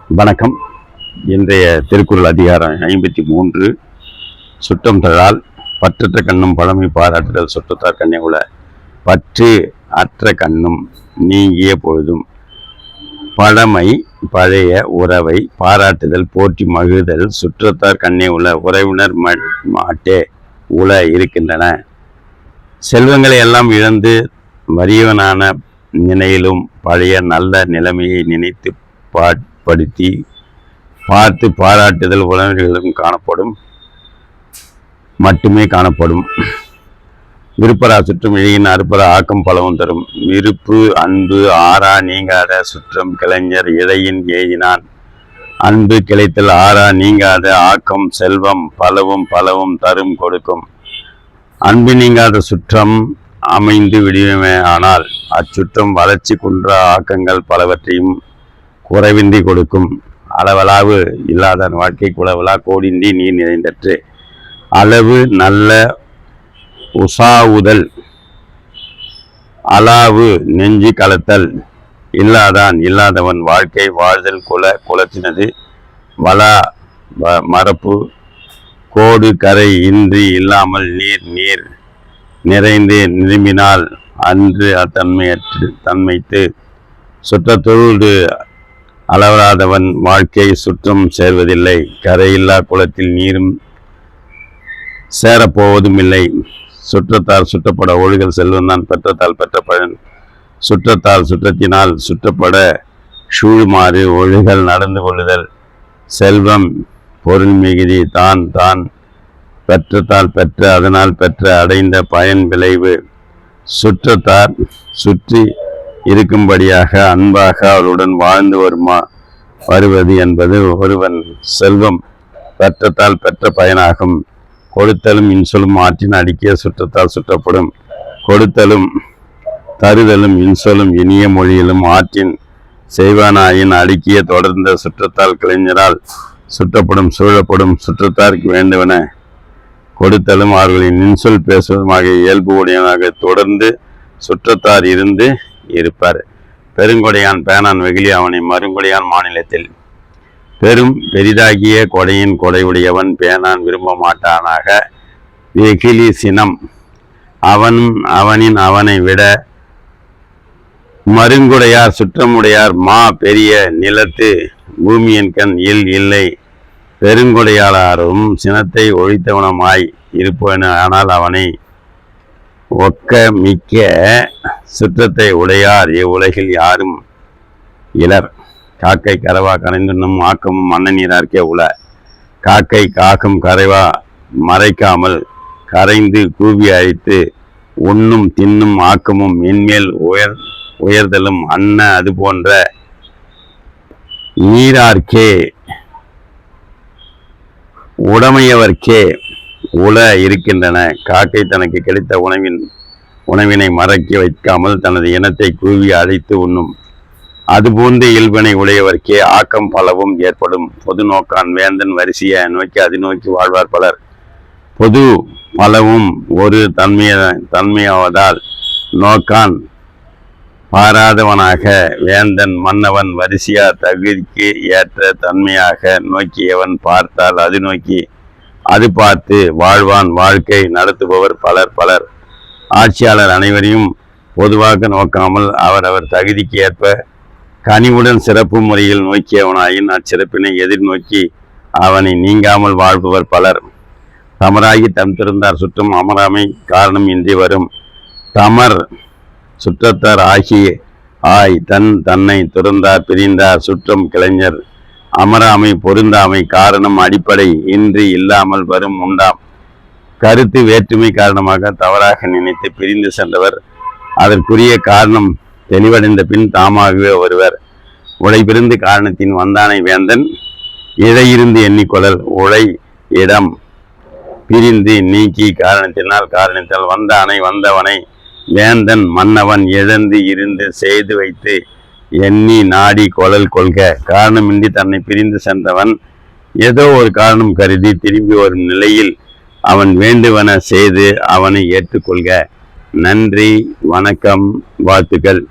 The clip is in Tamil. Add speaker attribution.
Speaker 1: வணக்கம். இன்றைய திருக்குறள் அதிகாரம் 53. சுற்றம் தழால் பற்றற்ற கண்ணும் பழமை பாராட்டுதல் சுற்றத்தார் கண்ணே உள. பற்று அற்ற கண்ணும் நீங்கிய பொழுதும் பழமை பழைய உறவை பாராட்டுதல் போற்றி மகிழ்தல் சுற்றத்தார் கண்ணே உள. உறவினர் மாட்டே உள இருக்கின்றன. செல்வங்களை எல்லாம் இழந்து வறியவனான நிலையிலும் பழைய நல்ல நிலைமையை நினைத்து படுத்தி பார்த்து பாராட்டுதல் உறவினர்களும் மட்டுமே காணப்படும். விருப்பரா சுற்றம் இழையின் அறுப்பரா ஆக்கம் பலவும் தரும். விருப்பு அன்பு ஆறா நீங்காத சுற்றம் கிளைஞர் இழையின் ஏதினான். அன்பு கிளைத்தல் ஆறா நீங்காத ஆக்கம் செல்வம் பலவும் தரும் கொடுக்கும். அன்பு நீங்காத சுற்றம் அமைந்து விடுமே, ஆனால் அச்சுற்றம் வளர்ச்சி குன்றா ஆக்கங்கள் பலவற்றையும் குறைவின்றி கொடுக்கும். அளவலாவு இல்லாத வாழ்க்கை குளவலா கோடின்றி நீர் நிறைந்தற்று. அளவு நல்ல உசாவுதல் அளாவு நெஞ்சு கலத்தல் இல்லாதவன் வாழ்க்கை வாழ்தல் குலத்தினது வளா மரப்பு கோடு கரை இன்றி இல்லாமல் நீர் நிறைந்து நிரம்பினால் அன்று தன்மைத்து சுற்றத்தோடு அளவராதவன் வாழ்க்கை சுற்றம் சேர்வதில்லை. கரையில்லா குளத்தில் நீரும் சேரப்போவதும் இல்லை. சுற்றத்தால் சுற்றப்பட ஒழுகல் செல்வந்தான் பெற்றத்தால் பெற்ற பலன். சுற்றத்தால் சுற்றத்தினால் சுற்றப்பட சூழுமாறு ஒழுகல் நடந்து கொள்ளுதல். செல்வம் பொருள் மிகுதி தான் பெற்றத்தால் பெற்ற அதனால் பெற்ற அடைந்த பயன் விளைவு. சுற்றத்தார் சுற்றி இருக்கும்படியாக அன்பாக அவளுடன் வாழ்ந்து வருவது என்பது ஒருவன் செல்வம் பெற்றத்தால் பெற்ற பயனாகும். கொடுத்தலும் இன்சொலும் ஆற்றின் அடிக்கிய சுற்றத்தால் சுற்றப்படும். கொடுத்தலும் தருதலும் இன்சொலும் இனிய மொழியிலும் ஆற்றின் செய்வானாயின் அடுக்கிய தொடர்ந்த சுற்றத்தால் கிளைஞரால் சுற்றப்படும் சூழப்படும். சுற்றத்தாருக்கு வேண்டுவன கொடுத்தலும் அவர்களின் இன்சொல் பேசுவதுமாக இயல்பு உடையவனாக தொடர்ந்து சுற்றத்தார் இருந்து இருப்பார். பெருங்கொடையான் பேனான் வெகுளி அவனை மருங்கொடையான் மாநிலத்தில். பெரிதாகிய கொடையின் கொடையுடையவன் பேனான் விரும்ப மாட்டானாக. வெகுளி சினம் அவனை விட மருங்குடையார் சுற்றமுடையார் பெரிய நிலத்து பூமியின் கண் இல்லை. பெருங்கொடையாளரும் சினத்தை ஒழித்தவனமாய் இருப்பவன், ஆனால் அவனை ஒக்க மிக்க சுற்றத்தை உடையார் இவ்வுலகில் யாரும் இலர். காக்கை கரவா கரைந்துண்ணும் ஆக்கமும் மண்ண நீரார்க்கே உள. காக்கை காக்கும் கரைவா மறைக்காமல் கரைந்து கூவி அழைத்து உண்ணும் தின்னும் ஆக்கமும் மென்மேல் உயர்தலும் அது போன்ற நீரார்க்கே உடமையவர்க்கே உள இருக்கின்றன. காக்கை தனக்கு கிடைத்த உணவினை மறக்கி வைக்காமல் தனது இனத்தை கூவி அழைத்து உண்ணும். அதுபோன்ற இயல்பினை உடையவர்க்கே ஆக்கம் பலவும் ஏற்படும். பொது நோக்கான் வேந்தன் வரிசையை நோக்கி அது நோக்கி வாழ்வார் பலர். பொது பலவும் ஒரு தன்மையாவதால் நோக்கான் பாராதவனாக வேந்தன் மன்னவன் வரிசையா தகுதிக்கு ஏற்ற தன்மையாக நோக்கியவன் பார்த்தால் அது நோக்கி அது பார்த்து வாழ்வான். வாழ்க்கை நடத்துபவர் பலர். ஆட்சியாளர் அனைவரையும் பொதுவாக நோக்காமல் அவரவர் தகுதிக்கு ஏற்ப கனிவுடன் சிறப்பு முறையில் நோக்கியவனாயின் அச்சிறப்பினை எதிர்நோக்கி அவனை நீங்காமல் வாழ்பவர் பலர். தமராகி திறந்தார் சுற்றம் அமராமை காரணம் இன்றி வரும். தமர் சுற்றத்தார் தன்னை துறந்தார் பிரிந்தார் சுற்றம் கிளைஞர். அமராமை பொருந்தாமை காரணம் அடிப்படை இன்றி இல்லாமல் வரும் உண்டாம். கருத்து வேற்றுமை காரணமாக தவறாக நினைத்து பிரிந்து சென்றவர் அதற்குரிய காரணம் தெளிவடைந்த பின் தாமாகவே வருவர். உழைப்பிருந்து காரணத்தின் வந்தானை வேந்தன் இழையிருந்து எண்ணிக்கொள்ளல். உழை இடம் பிரிந்து நீக்கி காரணத்தால் வந்தவனை வேந்தன் மன்னவன் இழந்து இருந்து செய்து வைத்து எண்ணி நாடி கொள்க. காரணமின்றி தன்னை பிரிந்து சென்றவன் ஏதோ ஒரு காரணம் கருதி திரும்பி வரும் நிலையில் அவன் வேண்டுவன செய்து அவனை ஏற்றுக்கொள்க. நன்றி, வணக்கம், வாழ்த்துக்கள்.